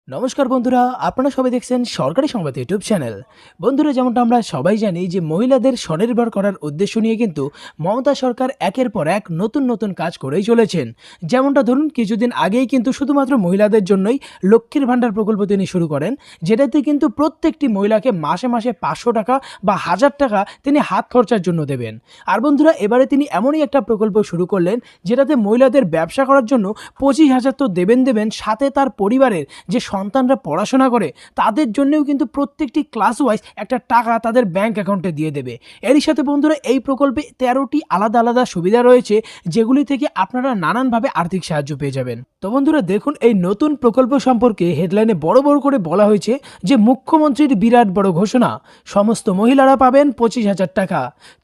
নমস্কার বন্ধুরা, আপনারা সবাই দেখছেন সরকারি সংবাদ ইউটিউব চ্যানেল। বন্ধুরা, যেমনটা আমরা সবাই জানি যে মহিলাদের স্বনির্ভর করার উদ্দেশ্য নিয়ে কিন্তু মমতা সরকার একের পর এক নতুন নতুন কাজ করেই চলেছেন। যেমনটা ধরুন, কিছুদিন আগেই কিন্তু শুধুমাত্র মহিলাদের জন্যই লক্ষ্মীর ভাণ্ডার প্রকল্প তিনি শুরু করেন, যেটাতে কিন্তু প্রত্যেকটি মহিলাকে মাসে মাসে 500 টাকা বা 1000 টাকা তিনি হাত খরচার জন্য দেবেন। আর বন্ধুরা, এবারে তিনি এমনই একটা প্রকল্প শুরু করলেন যেটাতে মহিলাদের ব্যবসা করার জন্য 25,000 তো দেবেন, সাথে তার পরিবারের যে সন্তানরা পড়াশোনা করে তাদের জন্যও কিন্তু প্রত্যেকটি ক্লাস ওয়াইজ একটা টাকা তাদের ব্যাংক অ্যাকাউন্টে দিয়ে দেবে। এরই সাথে বন্ধুরা, এই প্রকল্পে 13টি আলাদা আলাদা সুবিধা রয়েছে, যেগুলি থেকে আপনারা নানানভাবে আর্থিক সাহায্য পেয়ে যাবেন। তো বন্ধুরা দেখুন, এই নতুন প্রকল্প সম্পর্কে হেডলাইনে বড় বড় করে বলা হয়েছে যে মুখ্যমন্ত্রীর বিরাট বড় ঘোষণা, সমস্ত মহিলারা পাবেন 25,000 টাকা,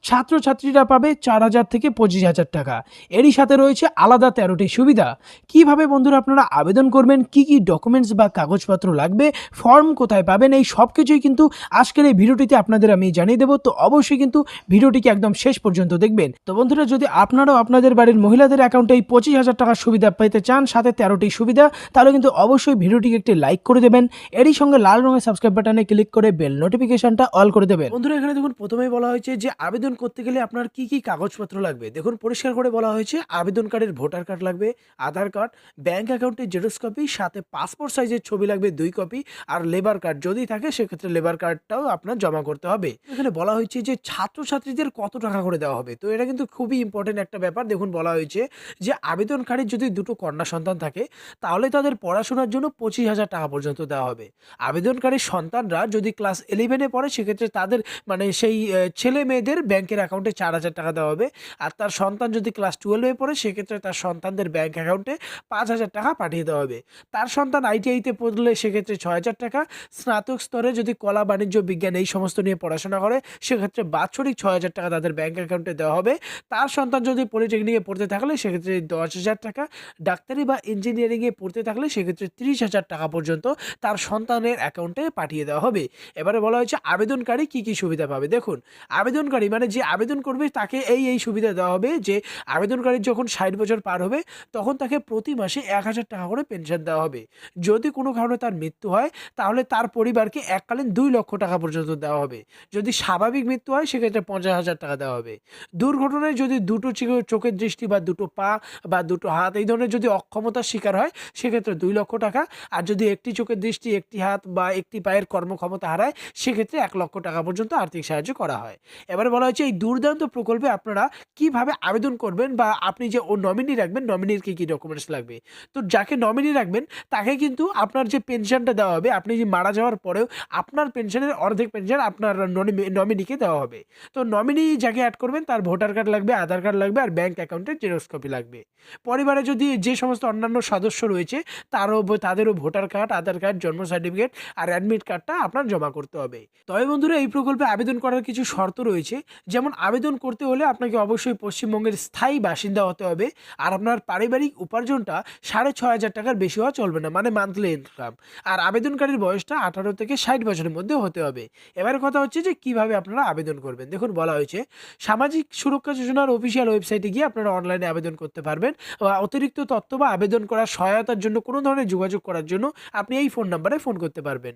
ছাত্রছাত্রীরা পাবে 4,000 থেকে 25,000 টাকা। এরই সাথে রয়েছে আলাদা 13টি সুবিধা। কিভাবে বন্ধুরা আপনারা আবেদন করবেন, কি কি ডকুমেন্টস বা কাগজপত্র লাগবে, ফর্ম কোথায় পাবেন, এই সব কিছুই কিন্তু আজকের এই ভিডিওটিতে আপনাদের আমি জানিয়ে দেবো। তো অবশ্যই কিন্তু ভিডিওটিকে একদম শেষ পর্যন্ত দেখবেন। তো বন্ধুরা, যদি আপনারাও আপনাদের বাড়ির মহিলাদের অ্যাকাউন্টে এই 25,000 টাকার সুবিধা পেতে চান, সাথে 13টি সুবিধা, তাহলে কিন্তু অবশ্যই ভিডিওটিকে একটি লাইক করে দেবেন। এরই সঙ্গে লাল রঙের সাবস্ক্রাইব বাটনে ক্লিক করে বেল নোটিফিকেশনটা অল করে দেবেন। বন্ধুরা, এখানে দেখুন প্রথমেই বলা হয়েছে যে আবেদন করতে গেলে আপনার কি কি কাগজপত্র লাগবে। দেখুন পরিষ্কার করে বলা হয়েছে, আবেদনকারীর ভোটার কার্ড লাগবে, আধার কার্ড, ব্যাংক অ্যাকাউন্টের জেরক্স কপি, সাথে পাসপোর্ট সাইজের ছবি লাগবে 2 কপি, আর লেবার কার্ড যদি থাকে সেক্ষেত্রে লেবার কার্ডটাও আপনার জমা করতে হবে। এখানে বলা হয়েছে যে ছাত্রছাত্রীদের কত টাকা করে দেওয়া হবে। তো এটা কিন্তু খুবই ইম্পর্টেন্ট একটা ব্যাপার। দেখুন বলা হয়েছে যে আবেদনকারীর যদি দুটো কন্যা সন্তান থাকে, তাহলে তাদের পড়াশোনার জন্য 25,000 টাকা পর্যন্ত দেওয়া হবে। আবেদনকারীর সন্তানরা যদি ক্লাস 11-এ পড়ে, সেক্ষেত্রে তাদের মানে সেই ছেলে মেয়েদের ব্যাংকের অ্যাকাউন্টে 4,000 টাকা দেওয়া হবে। আর তার সন্তান যদি ক্লাস 12-এ পড়ে, সেক্ষেত্রে তার সন্তানদের ব্যাংক অ্যাকাউন্টে 5,000 টাকা পাঠিয়ে দেওয়া হবে। তার সন্তান আইটিআইতে পড়লে সেক্ষেত্রে 6,000 টাকা। স্নাতক স্তরে যদি কলা, বাণিজ্য, বিজ্ঞান এই সমস্ত নিয়ে পড়াশোনা করে, সেক্ষেত্রে বাৎসরিক 6,000 টাকা তাদের ব্যাংক অ্যাকাউন্টে দেওয়া হবে। তার সন্তান যদি পলিটেকনিকে পড়তে থাকলে সেক্ষেত্রে 10,000 টাকা। ডাক্তারি বা ইঞ্জিনিয়ারিংয়ে পড়তে থাকলে সেক্ষেত্রে 30,000 টাকা পর্যন্ত তার সন্তানের অ্যাকাউন্টে পাঠিয়ে দেওয়া হবে। এবারে বলা হয়েছে আবেদনকারী কি কি সুবিধা পাবে। দেখুন, আবেদনকারী মানে যে আবেদন করবে তাকে এই সুবিধা দেওয়া হবে যে আবেদনকারীর যখন 60 বছর পার হবে, তখন তাকে প্রতি মাসে 1,000 টাকা করে পেনশন দেওয়া হবে। যদি কোনো কারণে তার মৃত্যু হয়, তাহলে তার পরিবারকে এককালীন 2 লক্ষ টাকা পর্যন্ত দেওয়া হবে। যদি স্বাভাবিক মৃত্যু হয়, সেক্ষেত্রে 50,000 টাকা দেওয়া হবে। দুর্ঘটনায় যদি দুটো চোখের দৃষ্টি বা দুটো পা বা দুটো হাত এই ধরনের যদি অক্ষমতার শিকার হয়, সেক্ষেত্রে 2 লক্ষ টাকা। আর যদি একটি চোখের দৃষ্টি, একটি হাত বা একটি পায়ের কর্মক্ষমতা হারায়, সেক্ষেত্রে 1 লক্ষ টাকা পর্যন্ত আর্থিক সাহায্য করা হয়। এবারে বলা হয়েছে এই দুর্দান্ত প্রকল্পে আপনারা কিভাবে আবেদন করবেন, বা আপনি যে নমিনি রাখবেন, নমিনির কি কি ডকুমেন্টস লাগবে। তো যাকে নমিনি রাখবেন তাকে কিন্তু আপনার যে পেনশনটা দেওয়া হবে, আপনি যে মারা যাওয়ার পরেও আপনার পেনশনের অর্ধেক পেনশন আপনার নমিনিকে দেওয়া হবে। তো নমিনি যাকে অ্যাড করবেন তার ভোটার কার্ড লাগবে, আধার কার্ড লাগবে, আর ব্যাংক অ্যাকাউন্টের জেরক্স কপি লাগবে। পরিবারে যদি যে সমস্ত অন্যান্য সদস্য রয়েছে, তাদেরও ভোটার কার্ড, আধার কার্ড, জন্ম সার্টিফিকেট আর অ্যাডমিট কার্ডটা আপনার জমা করতে হবে। তবে বন্ধুরা, এই প্রকল্পে আবেদন করার কিছু শর্ত রয়েছে। যেমন আবেদন করতে হলে আপনাকে অবশ্যই পশ্চিমবঙ্গের স্থায়ী বাসিন্দা হতে হবে, আর আপনার পারিবারিক উপার্জনটা 6,500 টাকার বেশি হওয়া চলবে না, মানে মান্থলি ইনকাম। আর আবেদনকারীর বয়সটা 18 থেকে 60 বছরের মধ্যে হতে হবে। এবার কথা হচ্ছে যে কিভাবে আপনারা আবেদন করবেন। দেখুন বলা হয়েছে, সামাজিক সুরক্ষা যোজনার অফিসিয়াল ওয়েবসাইটে গিয়ে আপনারা অনলাইনে আবেদন করতে পারবেন। অতিরিক্ত তথ্য বা আবেদন করার সহায়তার জন্য কোনো ধরনের যোগাযোগ করার জন্য আপনি এই ফোন নাম্বারে ফোন করতে পারবেন।